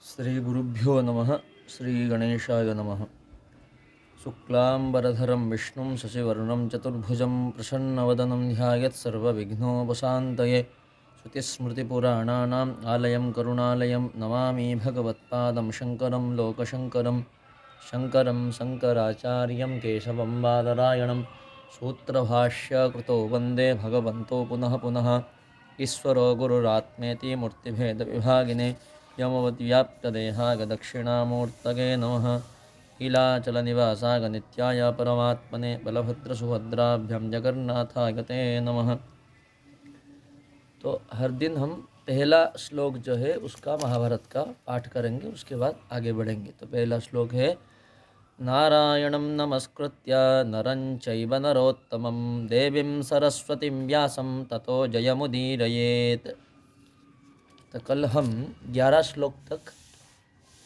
श्रीगुरुभ्यो नमः। श्रीगणेशाय नमः। शुक्लाम्बरधरं विष्णुं शशिवर्णं चतुर्भुजं प्रसन्नवदनं ध्यायेत् सर्वविघ्नोपशान्तये। श्रुतिस्मृतिपुराणानाम् आलयं करुणालयं नमामि भगवत्पादं शङ्करं लोकशङ्करं। शङ्करं शङ्कराचार्यं केशवं बादरायणं सूत्रभाष्यकृतो वन्दे भगवन्तो पुनः पुनः। ईश्वरो गुरुरात्मेति मूर्तिभेदविभागिने व्योमवद्व्याप्तदेहाय दक्षिणामूर्तये नमः। नीलाचलनिवासाय नित्याय परमात्मने बलभद्रसुभद्राभ्यां जगन्नाथाय ते नमः। तो हर दिन हम पहला श्लोक जो है उसका महाभारत का पाठ करेंगे, उसके बाद आगे बढ़ेंगे। तो पहला श्लोक है नारायणं नमस्कृत्य नरं चैव नरोत्तमं देवीं सरस्वतीं व्यासं ततो जयमुदीरयेत्। तो कल हम 11 श्लोक तक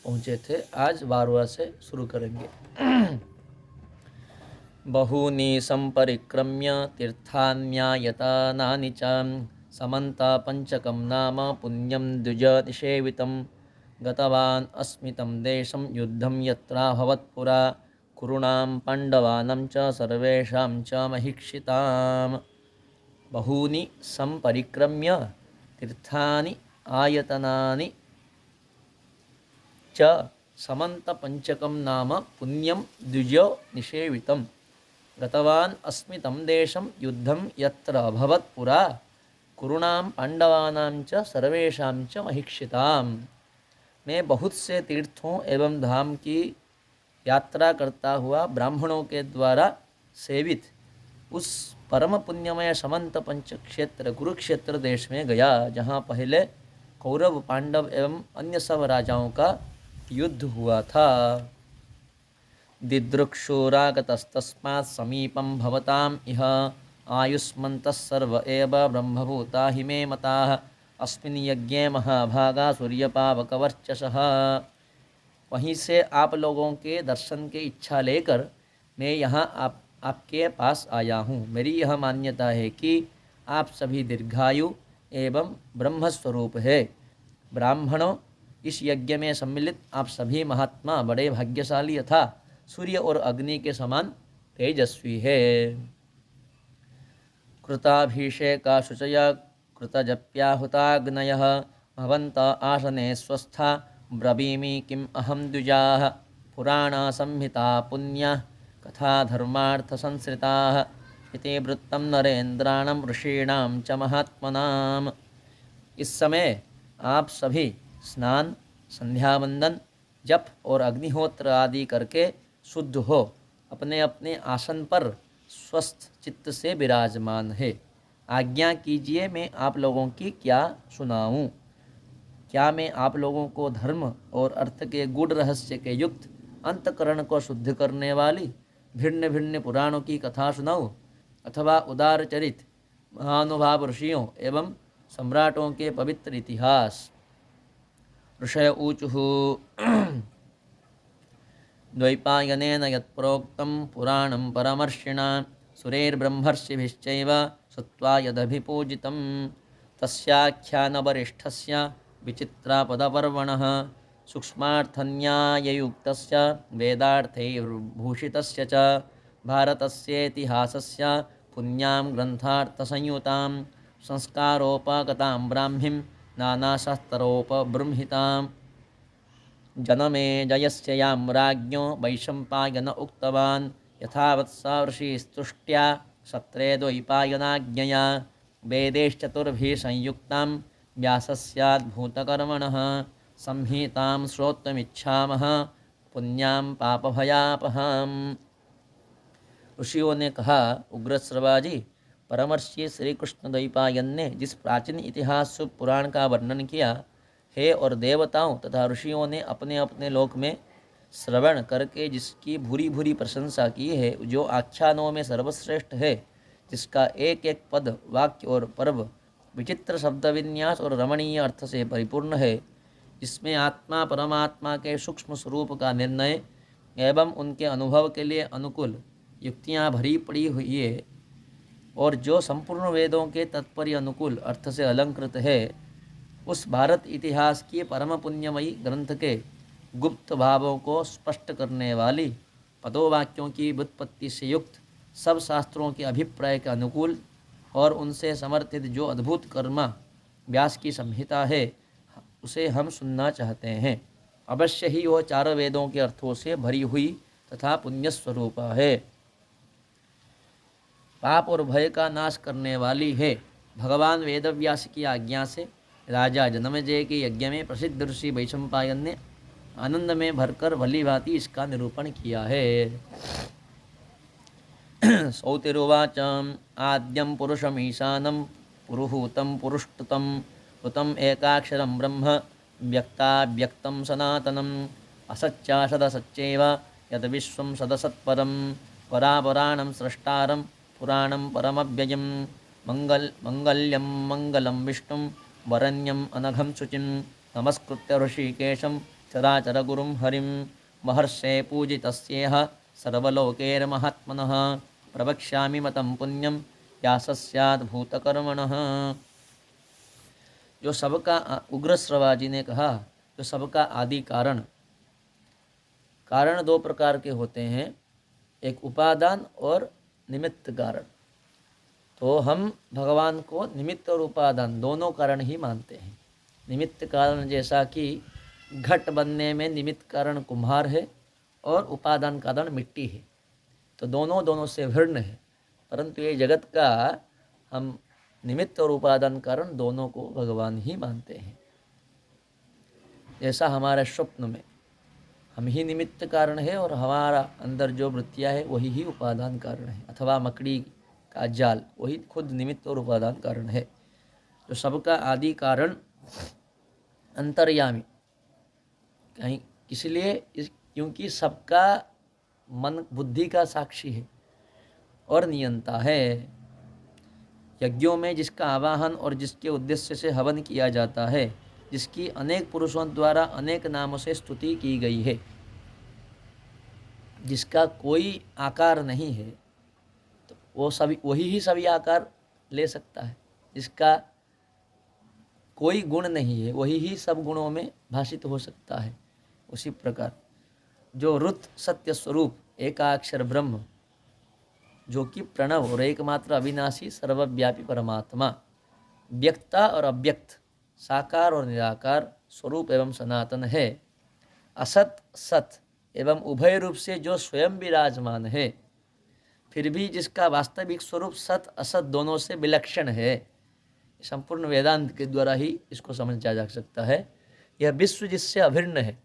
पहुँचे थे, आज 12वां से शुरू करेंगे। बहूनि सम्परिक्रम्य तीर्थान्यायतनानि च समन्ता पंचकं नाम पुण्यं द्विजनिषेवितं गतवान् अस्मि तं देशं युद्धं यत्राभवत् पुरा कुरूणां पाण्डवानां च सर्वेषां च महीक्षिताम्। बहूनि सम्परिक्रम्य तीर्थानि आयतनानि च समन्तपञ्चकं नाम पुण्यं द्विजो निषेवितं गतवान् अस्मि तं देशं युद्धं यत्र अभवत् पुरा कुरूणां पाण्डवानां च सर्वेषां च महीक्षिताम्। मैं बहुत से तीर्थों एवं धाम की यात्रा करता हुआ ब्राह्मणों के द्वारा सेवित उस परम पुण्यमय समंत पंच क्षेत्र कुरुक्षेत्र देश में गया, जहाँ पहले कौरव पांडव एवं अन्य सब राजाओं का युद्ध हुआ था। दिदृक्षुरागतस्तस्मात् समीपं भवताम् इह आयुष्मन्तः सर्व एव ब्रह्मभूता हि मे मताः अस्मिन् यज्ञे महाभागा सूर्यपावकवर्चसः। वहीं से आप लोगों के दर्शन की इच्छा लेकर मैं यहाँ आपके पास आया हूँ। मेरी यह मान्यता है कि आप सभी दीर्घायु एवं ब्रह्मस्वरूप है। ब्राह्मणों, इस यज्ञ में सम्मिलित आप सभी महात्मा बड़े भाग्यशाली तथा सूर्य और अग्नि के समान तेजस्वी है। कृताभिषेका शुचय कृतजप्याहुताग्नयः भवन्त आसने स्वस्था ब्रवीमि किम् अहं द्विजाः पुराणसंहिता पुण्या कथा धर्मार्थसंश्रिताः इति वृत्तं नरेन्द्राणां ऋषीणां च महात्मनाम्। इस समय आप सभी स्नान, संध्यावंदन, जप और अग्निहोत्र आदि करके शुद्ध हो अपने अपने आसन पर स्वस्थ चित्त से विराजमान है। आज्ञा कीजिए, मैं आप लोगों की क्या सुनाऊं। क्या मैं आप लोगों को धर्म और अर्थ के गूढ़ रहस्य के युक्त अंतकरण को शुद्ध करने वाली भिन्न भिन्न पुराणों की कथा सुनाऊं, अथवा उदार चरित महानुभाव ऋषियों एवं सम्राटों के पवित्र इतिहास। ऋषय ऊचुः द्वैपायनेन यत्प्रोक्तं पुराणं परमर्षिणा सुरैर्ब्रह्मर्षिभिश्चैव श्रुत्वा यदभिपूजितं तस्याख्यानवरिष्ठस्य विचित्रापदपर्वणः सूक्ष्मार्थन्याययुक्तस्य वेदार्थैर्भूषितस्य च भारतस्येतिहासस्य पुण्यां ग्रन्थार्थसंयुतां संस्कारोपगतां ब्राह्मीं नानाशास्त्रोपबृंहिताम्। जनमे जयस्य यां राज्ञो वैशम्पायन उक्तवान् यथावत्सा ऋषिस्तुष्ट्या सत्रे द्वैपायनाज्ञया वेदैश्चतुर्भिः संयुक्तां व्यासस्याद्भूतकर्मणः संहितां श्रोतुमिच्छामः पुण्यां पापभयापहाम्। ऋषियों ने कहा, उग्रश्रवाजी परमर्षि श्री कृष्ण द्वैपायन ने जिस प्राचीन इतिहास पुराण का वर्णन किया है और देवताओं तथा ऋषियों ने अपने अपने लोक में श्रवण करके जिसकी भूरी भूरी प्रशंसा की है, जो आख्यानों में सर्वश्रेष्ठ है, जिसका एक एक पद, वाक्य और पर्व विचित्र शब्द विन्यास और रमणीय अर्थ से परिपूर्ण है, जिसमें आत्मा परमात्मा के सूक्ष्म स्वरूप का निर्णय एवं उनके अनुभव के लिए अनुकूल युक्तियाँ भरी पड़ी हुई है, और जो संपूर्ण वेदों के तत्पर्य अनुकूल अर्थ से अलंकृत है, उस भारत इतिहास की परम पुण्यमयी ग्रंथ के गुप्त भावों को स्पष्ट करने वाली पदोवाक्यों की व्युत्पत्ति से युक्त सब शास्त्रों के अभिप्राय के अनुकूल और उनसे समर्थित जो अद्भुत कर्मा व्यास की संहिता है, उसे हम सुनना चाहते हैं। अवश्य ही वह चारों वेदों के अर्थों से भरी हुई तथा पुण्य स्वरूपा है, पाप और भय का नाश करने वाली है। भगवान वेदव्यास की आज्ञा से राजा जनमेजय के यज्ञ में प्रसिद्ध ऋषि वैशंपायन ने आनंद में भरकर भली भांति इसका निरूपण किया है। सौतिरुवाच आद्यं पुरुषमीशानं पुरुहूतं पुरुष्टुतं हुतम् एकाक्षरं ब्रह्म व्यक्ताव्यक्तं सनातनम् असच्चासदसच्चैव यद्विश्वं सदसत्परं परापराणं स्रष्टारं पुराणं परमव्ययं मंगल्यं मंगलं विष्णुं वरण्यम् अनघं शुचिं नमस्कृत्य ऋषिकेशं चराचरगुरुं हरिं महर्षे पूजितस्येह सर्वलोकैर्महात्मनः प्रवक्ष्यामि मतं पुण्यं व्यासस्याद् भूतकर्मणः। जो सबका उग्र श्रवाजी ने कहा, जो सबका आदि कारण। कारण दो प्रकार के होते हैं, एक उपादान और निमित्त कारण। तो हम भगवान को निमित्त और उपादान दोनों कारण ही मानते हैं। निमित्त कारण जैसा कि घट बनने में निमित्त कारण कुम्हार है और उपादान कारण मिट्टी है, तो दोनों से भिन्न है, परंतु ये जगत का हम निमित्त और उपादान कारण दोनों को भगवान ही मानते हैं। जैसा हमारे स्वप्न में हम ही निमित्त कारण है और हमारा अंदर जो वृत्तियाँ है वही ही उपादान कारण है, अथवा मकड़ी का जाल वही खुद निमित्त और उपादान कारण है। जो सबका आदि कारण अंतर्यामी, कहीं इसलिए क्योंकि सबका मन बुद्धि का साक्षी है और नियंता है। यज्ञों में जिसका आवाहन और जिसके उद्देश्य से हवन किया जाता है, जिसकी अनेक पुरुषों द्वारा अनेक नामों से स्तुति की गई है, जिसका कोई आकार नहीं है, तो वो सभी वही ही सभी आकार ले सकता है। जिसका कोई गुण नहीं है वही ही सब गुणों में भाषित हो सकता है। उसी प्रकार जो रुत सत्य स्वरूप एकाक्षर ब्रह्म, जो कि प्रणव और एकमात्र अविनाशी सर्वव्यापी परमात्मा, व्यक्ता और अव्यक्त, साकार और निराकार स्वरूप एवं सनातन है, असत सत एवं उभय रूप से जो स्वयं विराजमान है, फिर भी जिसका वास्तविक स्वरूप सत असत दोनों से विलक्षण है। संपूर्ण वेदांत के द्वारा ही इसको समझा जा सकता है। यह विश्व जिससे अभिन्न है,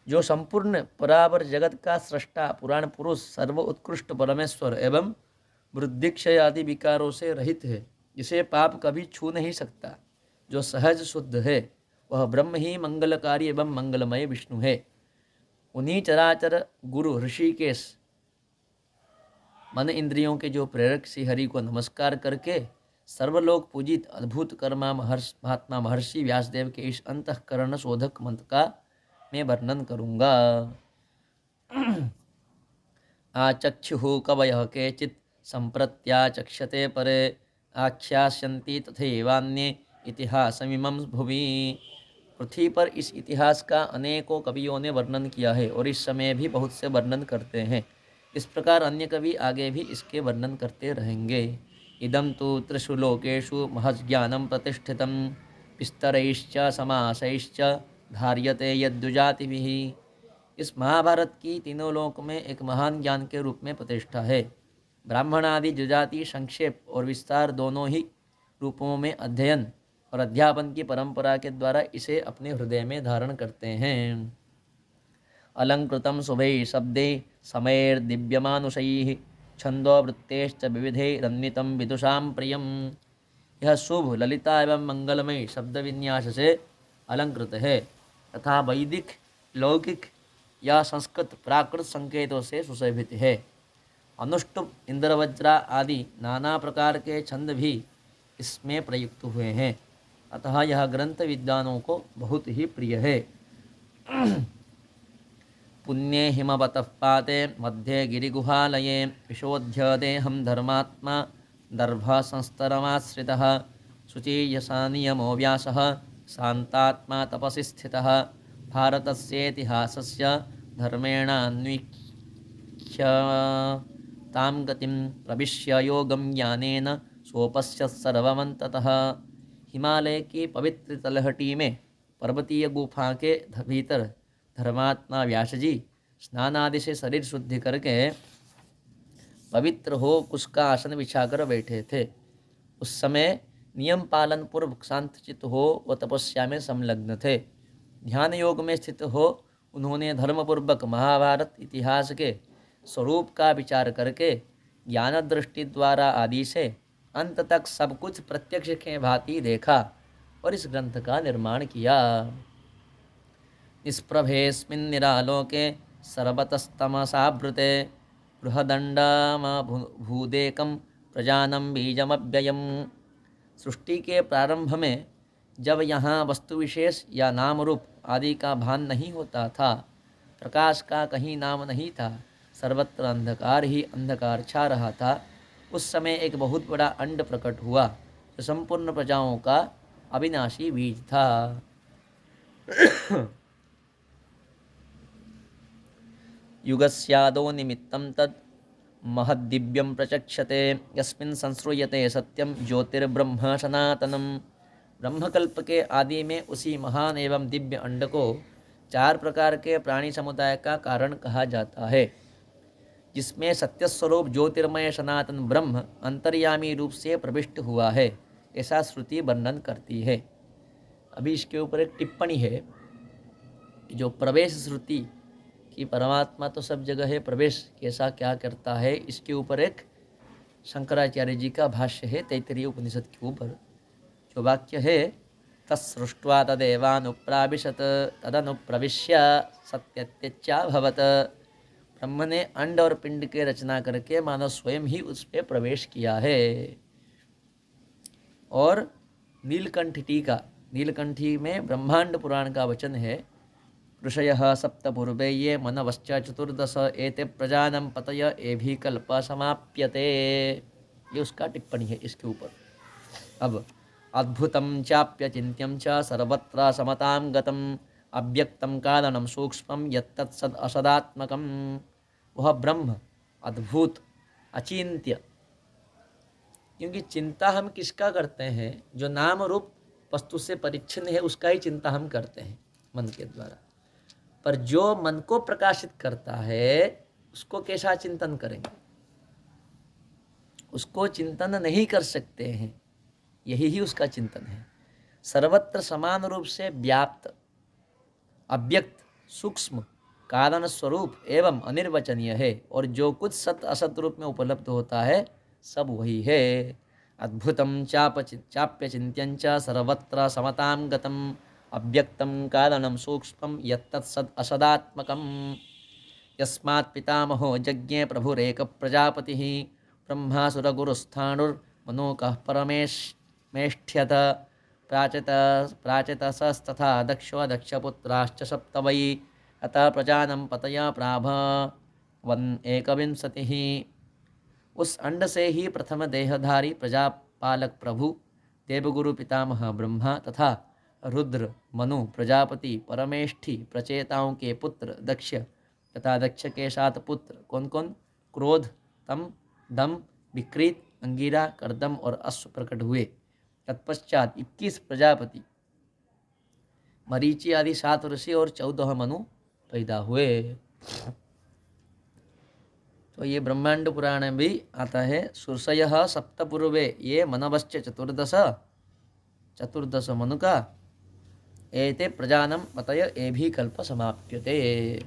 जो संपूर्ण परावर जगत का सृष्टा पुराण पुरुष सर्व उत्कृष्ट परमेश्वर एवं वृद्धिक्षय आदि विकारों से रहित है, जिसे पाप कभी छू नहीं सकता, जो सहज शुद्ध है, वह ब्रह्म ही मंगलकारी एवं मंगलमय विष्णु है। उन्हीं चराचर गुरु ऋषिकेश मन इंद्रियों के जो प्रेरक श्री हरि को नमस्कार करके सर्वलोक पूजित अद्भुत कर्मा महात्मा महर्षि व्यासदेव के इस अंतःकरण शोधक मंत्र का मैं वर्णन करूँगा। आचक्षुः कवयः केचित् संप्रत्याचक्षते परे आख्यास्यन्ति तथैवान्ये इतिहासमिमं भुवि। पृथ्वी पर इस इतिहास का अनेकों कवियों ने वर्णन किया है और इस समय भी बहुत से वर्णन करते हैं। इस प्रकार अन्य कवि आगे भी इसके वर्णन करते रहेंगे। इदं तु त्रिषु लोकेषु महज्ज्ञानं प्रतिष्ठितं विस्तरैश्च समासैश्च धार्यते यद्विजातिभिः। इस महाभारत की तीनों लोक में एक महान ज्ञान के रूप में प्रतिष्ठा है। ब्राह्मण आदि द्विजाति संक्षेप और विस्तार दोनों ही रूपों में अध्ययन और अध्यापन की परंपरा के द्वारा इसे अपने हृदय में धारण करते हैं। अलंकृतं शुभैः शब्दैः समैर्दिव्यमानुषैः छन्दोवृत्तैश्च विविधैरन्वितं विदुषां प्रियम्। यह शुभ ललिता एवं मंगलमय शब्द विन्यास से अलंकृत है तथा वैदिक लौकिक या संस्कृत प्राकृत संकेतों से सुशोभित है। अनुष्टुप इंद्रवज्रा आदि नाना प्रकार के छंद भी इसमें प्रयुक्त हुए हैं, अतः यह ग्रंथ विद्वानों को बहुत ही प्रिय है। पुण्ये हिमवतः पाते मध्ये गिरिगुहालये विशोध्य देहं धर्मात्मा दर्भा संस्तरमाश्रितः शुचि यशा नियमो व्यासः शान्तात्मा तपसि स्थितः भारतस्येतिहासस्य धर्मेणान्वीक्ष्य तां गतिं प्रविश्य योगं ज्ञानेन सोपश्य सर्वमन्ततः। हिमालय की पवित्र तलहटी में पर्वतीय गुफा के भीतर धर्मात्मा व्यास जी स्नान आदि से शरीर शुद्धि करके पवित्र हो कुश का आसन बिछाकर बैठे थे। उस समय नियम पालन पूर्व शांतचित्त हो व तपस्या में संलग्न थे। ध्यान योग में स्थित हो उन्होंने धर्मपूर्वक महाभारत इतिहास के स्वरूप का विचार करके ज्ञान दृष्टि द्वारा आदि से अंत तक सब कुछ प्रत्यक्ष के भांति देखा और इस ग्रंथ का निर्माण किया। निष्प्रभेस्मिन् निरालोके सर्वतस्तमसावृते बृहदण्डमभूदेकं प्रजानं बीजमव्ययम्। सृष्टि के प्रारंभ में जब यहाँ वस्तु विशेष या नाम रूप आदि का भान नहीं होता था, प्रकाश का कहीं नाम नहीं था, सर्वत्र अंधकार ही अंधकार छा रहा था, उस समय एक बहुत बड़ा अंड प्रकट हुआ जो संपूर्ण प्रजाओं का अविनाशी बीज था। युगस्यादो निमित्तं तद् महद्दिव्यं प्रचक्षते यस्मिन् संश्रूयते सत्यम ज्योतिर्ब्रह्म सनातनम। ब्रह्मकल्प के आदि में उसी महान एवं दिव्य अंड को 4 प्रकार के प्राणी समुदाय का कारण कहा जाता है, जिसमें सत्य स्वरूप ज्योतिर्मय सनातन ब्रह्म अंतर्यामी रूप से प्रविष्ट हुआ है, ऐसा श्रुति वर्णन करती है। अभी इसके ऊपर एक टिप्पणी है, जो प्रवेश श्रुति कि परमात्मा तो सब जगह है, प्रवेश कैसा क्या करता है, इसके ऊपर एक शंकराचार्य जी का भाष्य है तैत्तिरीय उपनिषद के ऊपर, जो वाक्य है तत्सृष्ट्वा तदेवानुप्राविशत तदनुप्रविश्य सत्यत्यच्चाभवत्। ब्रह्म ने अंड और पिंड के रचना करके मानव स्वयं ही उस पर प्रवेश किया है। और नीलकंठ टीका, नीलकंठी में ब्रह्मांड पुराण का वचन है, ऋषयः सप्त पूर्वे ये मनवश्च चतुर्दश एते प्रजानं पतय एभि कल्प समाप्यते। ये उसका टिप्पणी है इसके ऊपर। अब अद्भुतं चाप्यचिन्त्यं च सर्वत्र समतां गतं अव्यक्तं कारणं सूक्ष्मं यत्तत्सद् असदात्मकं। वह ब्रह्म अद्भुत अचिंत्य, क्योंकि चिंता हम किसका करते हैं, जो नाम रूप वस्तु से परिच्छिन्न है उसका ही चिंता हम करते हैं मन के द्वारा। पर जो मन को प्रकाशित करता है उसको कैसा चिंतन करेंगे, उसको चिंतन नहीं कर सकते हैं, यही ही उसका चिंतन है। सर्वत्र समान रूप से व्याप्त, अव्यक्त, सूक्ष्म, कारण स्वरूप एवं अनिर्वचनीय है, और जो कुछ सत असत रूप में उपलब्ध होता है सब वही है। अद्भुतं चाप्यचिन्त्यं च सर्वत्र समतां गतं अव्यक्तं कारणं सूक्ष्मं यत्तत्सद् असदात्मकं। यस्मात् पितामहो यज्ञे प्रभुरेक प्रजापतिः ब्रह्मासुरगुरुस्थाणुर्मनोकः परमेष्ठ्यत प्राचेतसस्तथा दक्षो दक्षपुत्राश्च सप्त वै अतः प्रजानं पतया प्राभवन् एकविंशतिः। उस अंड से ही प्रथम देहधारी प्रजापालक प्रभु देवगुरु पितामह ब्रह्मा तथा रुद्र मनु प्रजापति परमेष्ठी प्रचेताओं के पुत्र दक्ष तथा दक्ष के 7 पुत्र कौन कौन, क्रोध, तम, दम, विकृत, अंगिरा, कर्दम और अश्व प्रकट हुए। तत्पश्चात 21 प्रजापति, मरीचि आदि 7 ऋषि और 14 मनु पैदा हुए। तो ये ब्रह्मांड पुराण में भी आता है, सुरसयः सप्तपूर्वे ये मनवश्च चतुर्दश मनु का एते प्रजानं पतय एभि कल्प समाप्यते।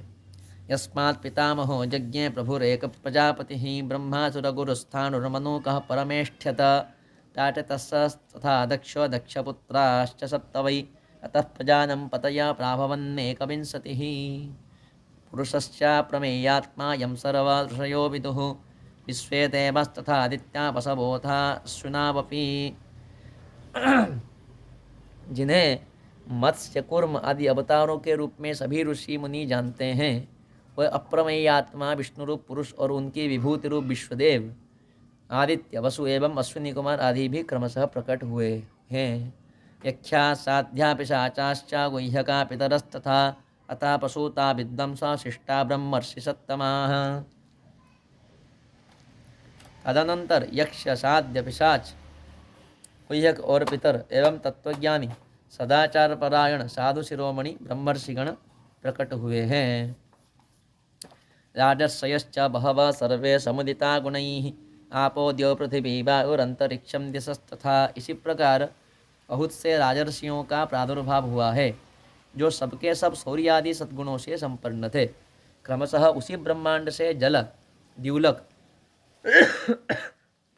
यस्मात् पितामहो यज्ञे प्रभुरेक प्रजापतिः ब्रह्मासुरगुरुस्थाणुर्मनोकः परमेष्ठ्यत ताटतस्तथा दक्षो दक्षपुत्राश्च सप्त वै अतः प्रजानं पतया प्राभवन्नेकविंशतिः। पुरुषश्च प्रमेयात्मा यं सर्वा ऋषयो विदुः विश्वे देवस्तथा आदित्या वसवोथा अश्विनावपि। जिन्हें मत्स्य कूर्म आदि अवतारों के रूप में सभी ऋषि मुनि जानते हैं, वह अप्रमेय आत्मा विष्णु रूप पुरुष और उनकी विभूति रूप विश्वदेव, आदित्य, वसु एवं अश्विनी कुमार आदि भी क्रमशः प्रकट हुए। हैं। यख्या साध्या पिशाचाश्च गुह्यका पितरस्तथा अतः पशुता विद्वंसा शिष्टा ब्रह्मर्षि सत्तमाः। तदनंतर यक्ष साध्य पिशाच गुह्यक और पितर एवं तत्वज्ञानी सदाचार परायण साधु शिरोमणि ब्रह्मर्षिगण प्रकट हुए हैं। राजर्षयश्च बहवः सर्वे समुदिता गुणैः आपो द्यौ पृथिवी वायुरंतरिक्षम दिशस्तथा। इसी प्रकार बहुत से राजर्षियों का प्रादुर्भाव हुआ है जो सबके सब सूर्य आदि सद्गुणों से संपन्न थे। क्रमशः उसी ब्रह्मांड से जल, द्युलक,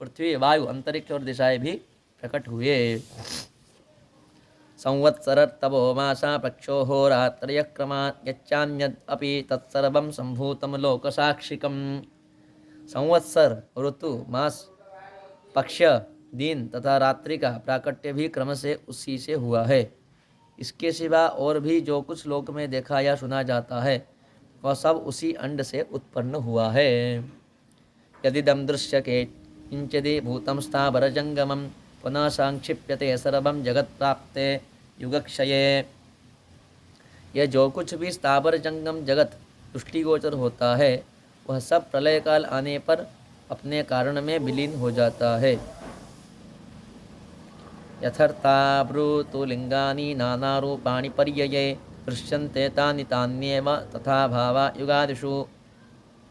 पृथ्वी, वायु, अंतरिक्ष और दिशाएं भी प्रकट हुए। संवत्सरर्तवो मासा पक्षो होरात्रयक्रमात् यच्चान्यदपि तत्सर्वं सम्भूतं लोकसाक्षिकम्। संवत्सर, ऋतु, मास, पक्ष, दिन तथा रात्रि का प्राकट्य भी क्रम से उसी से हुआ है। इसके सिवा और भी जो कुछ लोक में देखा या सुना जाता है वह सब उसी अंड से उत्पन्न हुआ है। यदिदं दृश्यते किंचिदि भूतं स्थावरजंगमं पुनः संक्षिप्यते सर्वं जगत्प्राप्ते युगक्षये। यह जो कुछ भी स्थावर जंगम जगत दृष्टिगोचर होता है वह सब प्रलय काल आने पर अपने कारण में विलीन हो जाता है। यथर्तावृतु लिंगानि नानारूपाणि पर्यये दृश्यन्ते तानि तान्येव तथा भावा युगादिषु।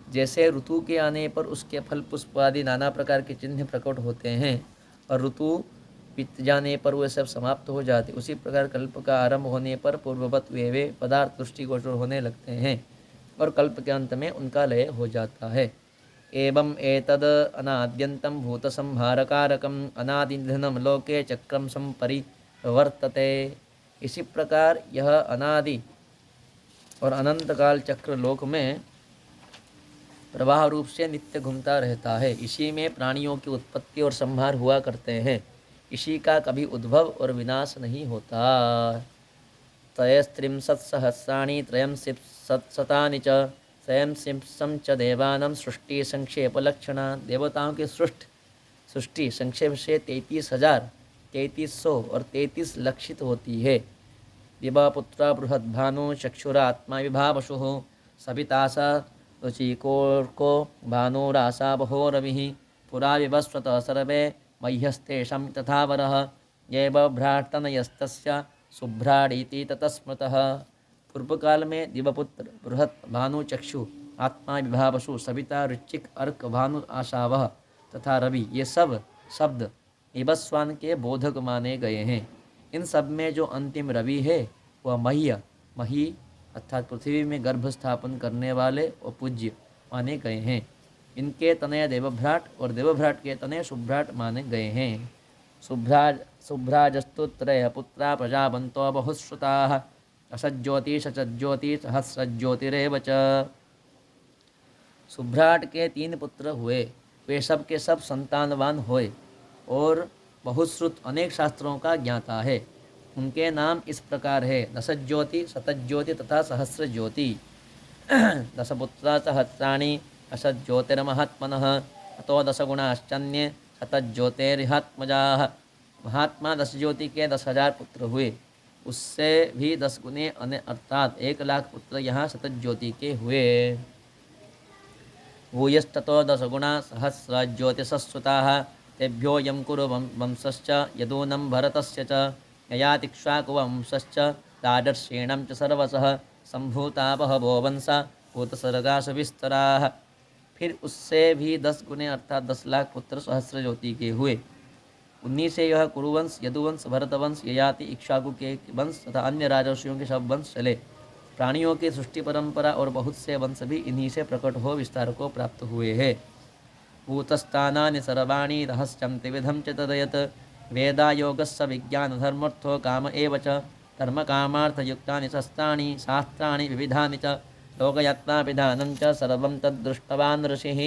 जैसे ऋतु के आने पर उसके फल पुष्प आदि नाना प्रकार के चिन्ह प्रकट होते हैं और ऋतु बीत जाने पर वे सब समाप्त हो जाते, उसी प्रकार कल्प का आरंभ होने पर पूर्ववत वे पदार्थ दृष्टिगोचर होने लगते हैं और कल्प के अंत में उनका लय हो जाता है। एवं एतद अनाद्यन्तं भूतसंहारकारकम् अनादिनिधनं लोके चक्रम संपरिवर्तते। इसी प्रकार यह अनादि और अनंत काल चक्र लोक में प्रवाह रूप से नित्य घूमता रहता है। इसी में प्राणियों की उत्पत्ति और संहार हुआ करते हैं। इसी का कभी उद्भव और विनाश नहीं होता। त्रयस्त्रिंशत्सहस्राणि त्रयंशतानि च त्रयंशं च देवानां सृष्टि संक्षेप लक्षणा। देवताओं की सृष्टि संक्षेप से 33,000, 3300 और 33 लक्षित होती है। दिवापुत्रा बृहद्भानु चक्षुरात्मा विभावशुः सवितासा रुचिकोर्को भानुरासा बहो रविः पुरा विवस्वतः सर्वे मह्यस्तेषां तथा वरः ये बभ्रातनयस्तस्य शुभ्राडीति ततस्मृतः। पूर्व काल में दिवपुत्र, बृहत, भानु, चक्षु, आत्मा, विभावसु, सविता, ऋचिक, अर्क, भानु, आशावह तथा रवि ये सब शब्द निबस्वान के बोधक माने गए हैं। इन सब में जो अंतिम रवि है वह मही अर्थात पृथ्वी में गर्भ स्थापन करने वाले और पूज्य माने गए हैं। इनके तनय देवभ्राट और देवभ्राट के तनय शुभ्राट माने गए हैं। शुभ्राजस्तु त्रयः पुत्रा प्रजावन्तो बहुश्रुताः असज्योति सचज्योति सहस्रज्योतिरेव च। शुभ्राट के 3 पुत्र हुए, वे सब के सब संतानवान हुए और बहुश्रुत अनेक शास्त्रों का ज्ञाता है। उनके नाम इस प्रकार है दशज्योति, शतज्योति तथा सहस्रज्योति। दशपुत्रा सहस्राणि असज्योतिर्महात्मनः अतो दशगुणाश्चन्ये शतज्योतिर्हात्मजाः। महात्मा 10 ज्योति के 10,000 पुत्र हुए, उससे भी 10 गुने अर्थात 1,00,000 पुत्र यहाँ शतज्योति के हुए। भूयस्ततो 10 गुणा सहस्रज्योतिषस्सुताः तेभ्यो यं कुरु वंशश्च यदूनं भरतस्य च ययातिक्ष्वाकुवंशश्च राजर्षीणां च सर्वशः सम्भूता बहवो वंशा भूतसर्गासु विस्तराः। फिर उससे भी 10 गुने अर्थात 10,00,000 पुत्र सहस्र ज्योति के हुए। उन्हीं से यह कुरुवंश, यदुवंश, भरतवंश, ययाति, इक्ष्वाकु के वंश तथा अन्य राजर्षियों के सब वंश चले। प्राणियों की सृष्टि परंपरा और बहुत से वंश भी इन्हीं से प्रकट हो विस्तार को प्राप्त हुए हैं। भूतस्थानानि सर्वाणि रहस्यं त्रिविधं च तदयत् वेदा योगस्य विज्ञानधर्मर्थो काम एव च धर्मकामार्थयुक्तानि शस्त्राणि शास्त्राणि विविधानि च लोकयात्राविधानं च सर्वं तद्दृष्टवान् ऋषिः।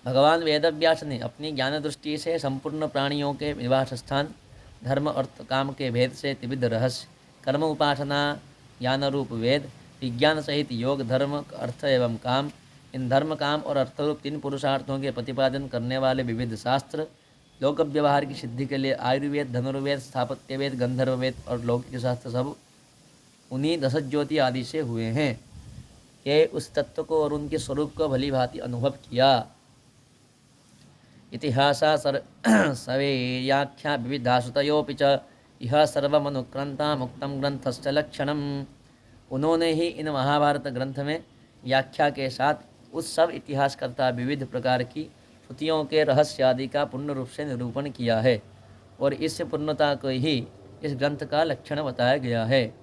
भगवान वेदव्यास ने अपनी ज्ञान दृष्टि से संपूर्ण प्राणियों के निवास स्थान, धर्म अर्थ काम के भेद से त्रिविध रहस्य, कर्म उपासना ज्ञान रूप वेद, विज्ञान सहित योग धर्म अर्थ एवं काम, इन धर्म काम और अर्थरूप 3 पुरुषार्थों के प्रतिपादन करने वाले विविध शास्त्र, लोक व्यवहार की सिद्धि के लिए आयुर्वेद, धनुर्वेद, स्थापत्यवेद, गंधर्ववेद और लौकिक शास्त्र सब उन्हीं दशरथ ज्योति आदि से हुए हैं। ये उस तत्व को और उनके स्वरूप को भली भांति अनुभव किया। इतिहासा सवेयाख्या विविधाश्रुतयोऽपि च यह सर्वमनुक्रंता मुक्तम ग्रंथश्च लक्षणम। उन्होंने ही इन महाभारत ग्रंथ में व्याख्या के साथ उस सब इतिहासकर्ता विविध प्रकार की श्रुतियों के रहस्य आदि का पूर्ण रूप से निरूपण किया है और इस पूर्णता को ही इस ग्रंथ का लक्षण बताया गया है।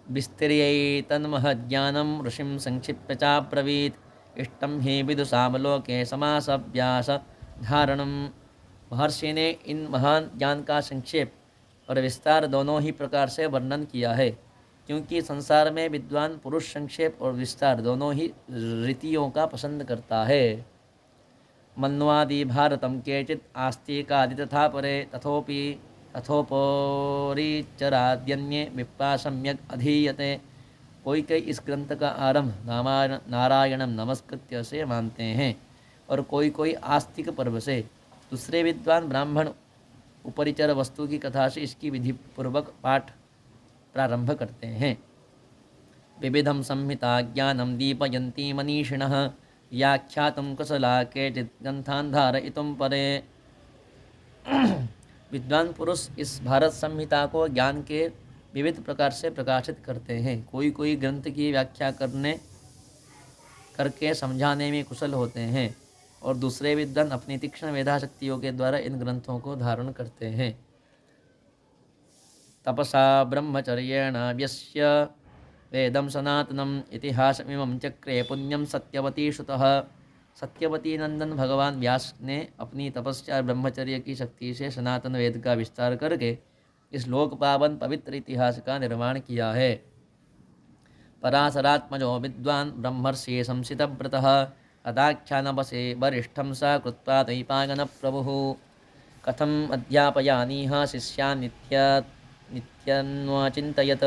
विस्तृयैतन्महज्ञानं ऋषिं संक्षिप्य चाब्रवीत् इष्टं हि विदुषामलोके समासव्यास धारणम। महर्षि ने इन महान ज्ञान का संक्षेप और विस्तार दोनों ही प्रकार से वर्णन किया है, क्योंकि संसार में विद्वान पुरुष संक्षेप और विस्तार दोनों ही रीतियों का पसंद करता है। मन्वादि भारतम केचित् आस्तिकादि तथा परे तथोपरिचराद्यन्ये विप्रा सम्यक अधीयते। कोई इस ग्रंथ का आरंभ नारायणम नमस्कृत्य से मानते हैं और कोई आस्तिक पर्व से, दूसरे विद्वान ब्राह्मण उपरिचर वस्तु की कथा से इसकी विधि पूर्वक पाठ प्रारंभ करते हैं। विविधम संहिता ज्ञानम दीपयन्ती मनीषिणः व्याख्यातुं कुशला केचित् ग्रन्थान् धारयितुं परे। विद्वान पुरुष इस भारत संहिता को ज्ञान के विविध प्रकार से प्रकाशित करते हैं। कोई ग्रंथ की व्याख्या करके समझाने में कुशल होते हैं और दूसरे विद्वान अपनी तीक्ष्ण मेधा शक्तियों के द्वारा इन ग्रंथों को धारण करते हैं। तपसा ब्रह्मचर्येण व्यस्य वेदम सनातनम इतिहासमिमं चक्रे पुण्यम सत्यवती श्रुतः। सत्यवती नंदन भगवान व्यास ने अपनी तपस्या ब्रह्मचर्य की शक्ति से सनातन वेद का विस्तार करके इस लोक पावन पवित्र इतिहास का निर्माण किया है। पराशरात्मजो विद्वान ब्रह्मर्षि संसितव्रतः अदाख्यानवसे वरिष्ठं स कृत्वा द्वैपायन प्रभुः। कथम अध्यापयानीह शिष्यान् नित्यन्वचिन्तयत्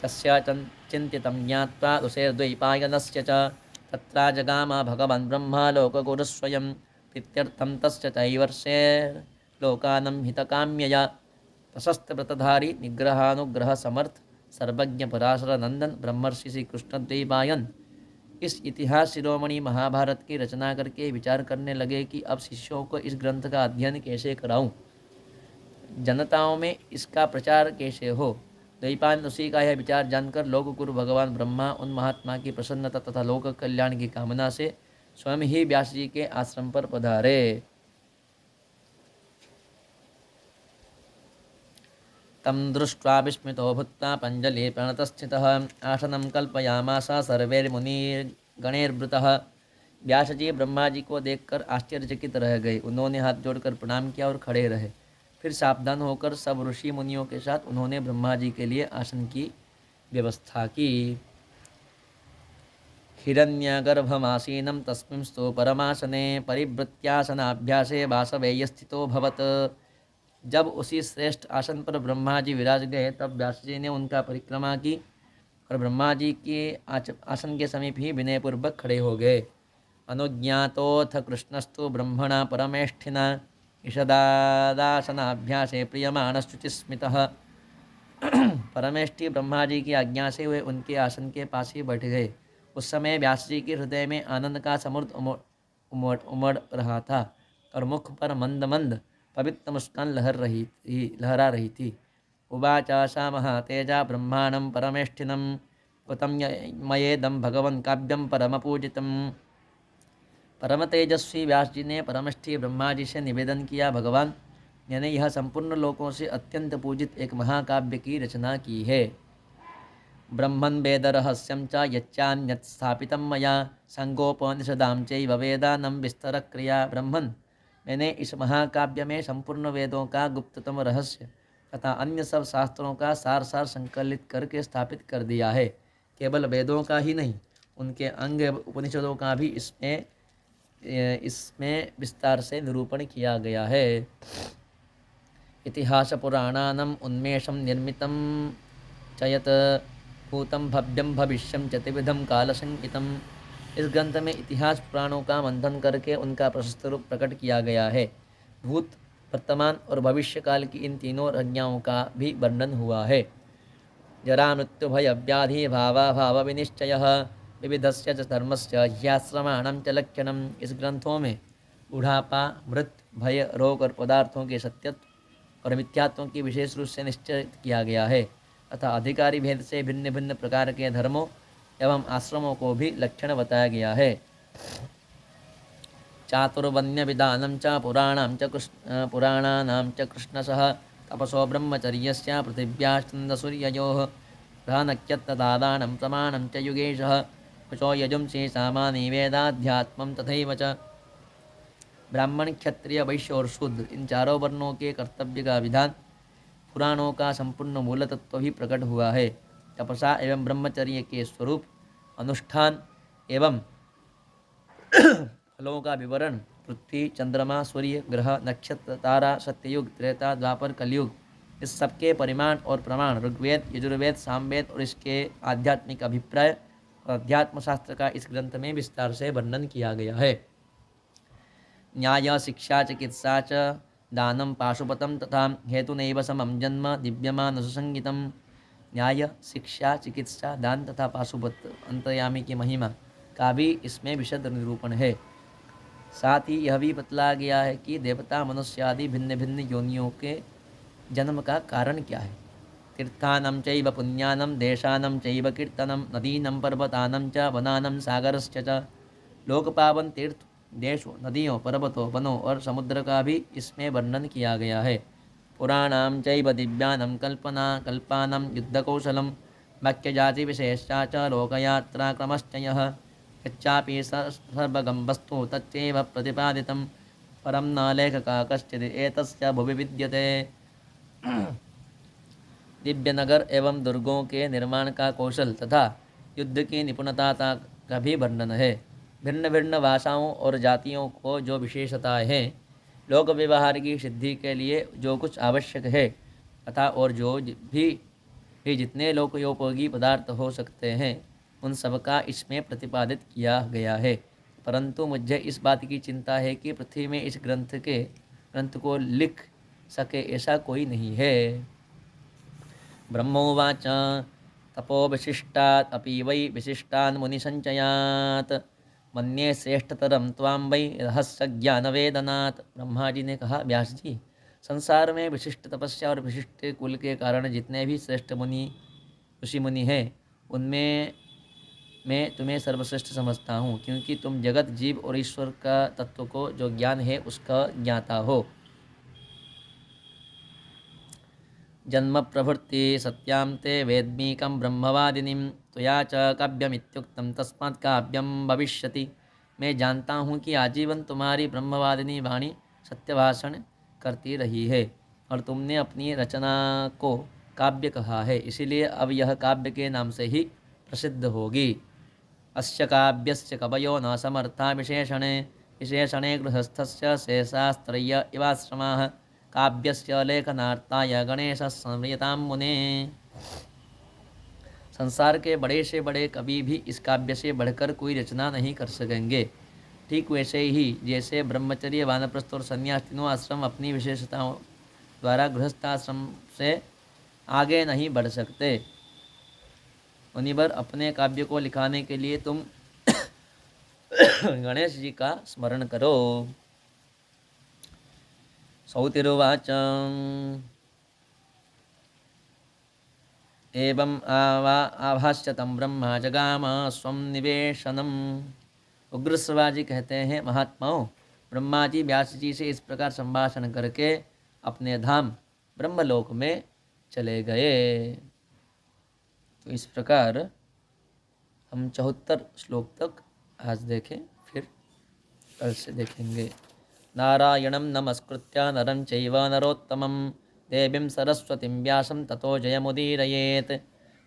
तस्य चिन्तितं ज्ञात्वा ऋषेर्द्वैपायनस्य च तत्रा जगाम भगवान् ब्रह्मा लोकगुरुस्वयं प्रीत्यर्थं तस्य चैवर्षेर्लोकानं हितकाम्यया। प्रशस्त व्रतधारी निग्रहानुग्रह समर्थ सर्वज्ञ पराशर नंदन ब्रह्मर्षि श्री कृष्णद्वैपायन इस इतिहास शिरोमणि महाभारत की रचना करके विचार करने लगे कि अब शिष्यों को इस ग्रंथ का अध्ययन कैसे कराऊं, जनताओं में इसका प्रचार कैसे हो। द्वैपायन ऋषि का यह विचार जानकर लोक गुरु भगवान ब्रह्मा उन महात्मा की प्रसन्नता तथा लोक कल्याण की कामना से स्वयं ही व्यास जी के आश्रम पर पधारे। तं दृष्ट्वा विस्मितो भूत्वा पञ्जलि प्रणतस्थितः आसनं कल्पयामास सर्वैर्मुनिगणैर्वृतः। व्यास जी ब्रह्मा जी को देखकर आश्चर्यचकित रह गए। उन्होंने हाथ जोड़कर प्रणाम किया और खड़े रहे। फिर सावधान होकर सब ऋषि मुनियों के साथ उन्होंने ब्रह्मा जी के लिए आसन की व्यवस्था की। हिरण्यगर्भमासीनं तस्मिंस्तु परमासने परिवृत्यासनाभ्यासे वासवेय स्थितो भवत्। जब उसी श्रेष्ठ आसन पर ब्रह्मा जी विराज गए तब व्यास जी ने उनका परिक्रमा की और ब्रह्मा जी के आसन के समीप ही विनयपूर्वक खड़े हो गए। अनुज्ञातोऽथ कृष्णस्तु ब्रह्मणा परमेष्ठिना ईषदादासनाभ्यासे प्रियमाणश्चुचिस्मितः। परमेष्ठी ब्रह्मा जी की आज्ञा से वे उनके आसन के पास ही बैठ गए। उस समय व्यास जी के हृदय में आनंद का समुद्र उमड़ रहा था और मुख पर मंद मंद पवित्र मुस्कान लहरा रही थी। उवाच सा महातेजा ब्रह्माणं परमेष्ठिनं कृतं मयेदं भगवन् काव्यं परमपूजितम्। परम तेजस्वी व्यास जी ने परमेष्ठी ब्रह्मा जी से निवेदन किया, भगवान, मैंने यह संपूर्ण लोकों से अत्यंत पूजित एक महाकाव्य की रचना की है। ब्रह्मन् वेदरहस्यं च यच्चान्यत् स्थापितं मया संगोपनिषदां चैव वेदानं विस्तरक्रिया। ब्रह्मन्, मैंने इस महाकाव्य में संपूर्ण वेदों का गुप्ततम रहस्य तथा अन्य सब शास्त्रों का सार संकलित करके स्थापित कर दिया है। केवल वेदों का ही नहीं, उनके अंग उपनिषदों का भी इसमें विस्तार से निरूपण किया गया है। इतिहास पुराणानाम् उन्मेषं निर्मितं च यत् भूतं भव्यं भविष्यं च त्रिविधं कालसंहितम्। इस ग्रंथ में इतिहास पुराणों का मंथन करके उनका प्रशस्त रूप प्रकट किया गया है। भूत, वर्तमान और भविष्य काल की इन तीनों संज्ञाओं का भी वर्णन हुआ है। जरा मृत्यु भय व्याधि भावा भाव विनिश्चय विविधस्य च धर्मस्य ह्याश्रमाणं च लक्षणम। इस ग्रंथों में बुढ़ापा, मृत्यु, भय, रोग और पदार्थों के सत्यत्व और मिथ्यात्वों की विशेष रूप से निश्चित किया गया है तथा अधिकारी भेद से भिन्न भिन्न प्रकार के धर्मों एवं आश्रमों को भी लक्षण बताया गया है। चातुर्वण्य विधानं च पुराणानां च कृष्णसः तपसो ब्रह्मचर्यस्य पृथिव्याः छन्दसूर्ययोः ग्रहनक्षत्रदादानं प्रमाणं च युगेशः कुशो यजुंसि सामानि वेदाध्यात्मं तथैव च। ब्राह्मण, क्षत्रिय, वैश्य और शूद्र इन चारों वर्णों के कर्तव्य का विधान, पुराणों का संपूर्ण मूल तत्व भी प्रकट हुआ है। तपसा एवं ब्रह्मचर्य के स्वरूप, अनुष्ठान एवं फलों का विवरण, पृथ्वी, चंद्रमा, सूर्य, ग्रह, नक्षत्र, तारा, सत्ययुग, त्रेता, द्वापर, कलयुग, इस सबके परिमाण और प्रमाण ऋग्वेद, यजुर्वेद, सामवेद और इसके आध्यात्मिक अभिप्राय और अध्यात्म शास्त्र का इस ग्रंथ में विस्तार से वर्णन किया गया है। न्याय, शिक्षा, चिकित्सा च दानं पाशुपतं तथा हेतुनैव समं जन्म दिव्यमानसुसंगीतम्। न्याय, शिक्षा, चिकित्सा, दान तथा पाशुपत अंतर्यामी की महिमा का भी इसमें विशद निरूपण है। साथ ही यह भी बतलाया गया है कि देवता, मनुष्य आदि भिन्न भिन्न योनियों के जन्म का कारण क्या है। तीर्थानं चैव पुण्यानं देशानं चैव कीर्तनं नदीनं पर्वतानं च वनानं सागरस्य च। लोक पावन तीर्थ, देशों, नदियों, पर्वतों, वनों और समुद्र का भी इसमें वर्णन किया गया है। पुराणां चैव दिव्यानं कल्पानं युद्धकौशलं वाक्यजाति विशेषा च लोकयात्राक्रमश्चयः यच्चापि सर्वगं वस्तु तच्चैव प्रतिपादितं परं न लेखकः कश्चित् एतस्य भुवि विद्यते। दिव्य नगर एवं दुर्गों के निर्माण का कौशल तथा युद्ध की निपुणता का भी वर्णन है। भिन्न भिन्न भाषाओं और जातियों को जो विशेषताएं हैं, लोक व्यवहार की सिद्धि के लिए जो कुछ आवश्यक है तथा और जो भी जितने लोकोपयोगी पदार्थ हो सकते हैं, उन सब का इसमें प्रतिपादित किया गया है। परंतु मुझे इस बात की चिंता है कि पृथ्वी में इस ग्रंथ को लिख सके ऐसा कोई नहीं है। ब्रह्मोवाच तपो विशिष्टात् अपि वै विशिष्टान् मुनिसंचयात् मन्ये श्रेष्ठतरं त्वां वै रहस्यज्ञानवेदनात्। ब्रह्मा जी ने कहा, व्यास जी, संसार में विशिष्ट तपस्या और विशिष्ट कुल के कारण जितने भी श्रेष्ठ ऋषि मुनि हैं, उनमें मैं तुम्हें सर्वश्रेष्ठ समझता हूँ, क्योंकि तुम जगत, जीव और ईश्वर का तत्व को जो ज्ञान है उसका ज्ञाता हो। जन्म प्रभृति सत्यां ते वेद्मीकं ब्रह्मवादिनीं त्वया च काव्यमित्युक्तं तस्मात् काव्यं भविष्यति। मैं जानता हूँ कि आजीवन तुम्हारी ब्रह्मवादिनी वाणी सत्यभाषण करती रही है और तुमने अपनी रचना को काव्य कहा है, इसीलिए अब यह काव्य के नाम से ही प्रसिद्ध होगी। अस्य काव्यस्य कवयो न समर्था विशेषणे गृहस्थस्य शेषास्त्रय्य इवाश्रमाः काव्यस्य लेखनार्थाय गणेशः संम्रियतां मुने। संसार के बड़े से बड़े कवि भी इस काव्य से बढ़कर कोई रचना नहीं कर सकेंगे। ठीक वैसे ही जैसे ब्रह्मचर्य, वानप्रस्थ और संन्यास तीनों आश्रम अपनी विशेषताओं द्वारा गृहस्थाश्रम से आगे नहीं बढ़ सकते, मुनिवर अपने काव्य को लिखाने के लिए तुम गणेश जी का स्मरण करो। सौतिरुवाच एवं आभाष्यतं ब्रह्मा जगाम स्वं निवेशनम। उग्रश्रवाजी कहते हैं, महात्माओं, ब्रह्मा जी व्यास जी से इस प्रकार संभाषण करके अपने धाम ब्रह्मलोक में चले गए। तो इस प्रकार हम 74 श्लोक तक आज देखें, फिर कल से देखेंगे। नारायणं नमस्कृत्य नरं चैव नरोत्तमं देवीं सरस्वतीं व्यासं ततो जयमुदीरयेत्।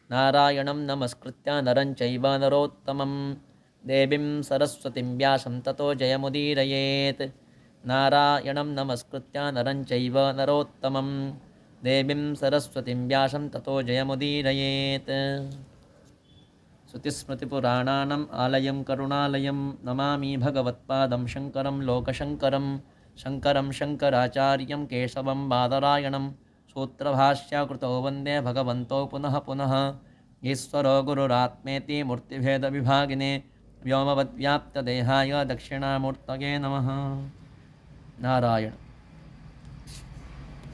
नारायणं नमस्कृत्य नरं चैव नरोत्तमं देवीं सरस्वतीं व्यासं ततो जयमुदीरयेत्। नारायणं नमस्कृत्य नरं चैव नरोत्तमं देवीं सरस्वतीं व्यासं ततो जयमुदीरयेत्। श्रुतिस्मृतिपुराणानाम् आलयं करुणालयं नमामि भगवत्पादं शङ्करं लोकशङ्करं। शङ्करं शङ्कराचार्यं केशवं बादरायणं सूत्रभाष्यकृतौ वन्दे भगवन्तौ पुनः पुनः। ईश्वरो गुरुरात्मेति मूर्तिभेदविभागिने व्योमवद्व्याप्तदेहाय दक्षिणामूर्तये नमः। नारायण।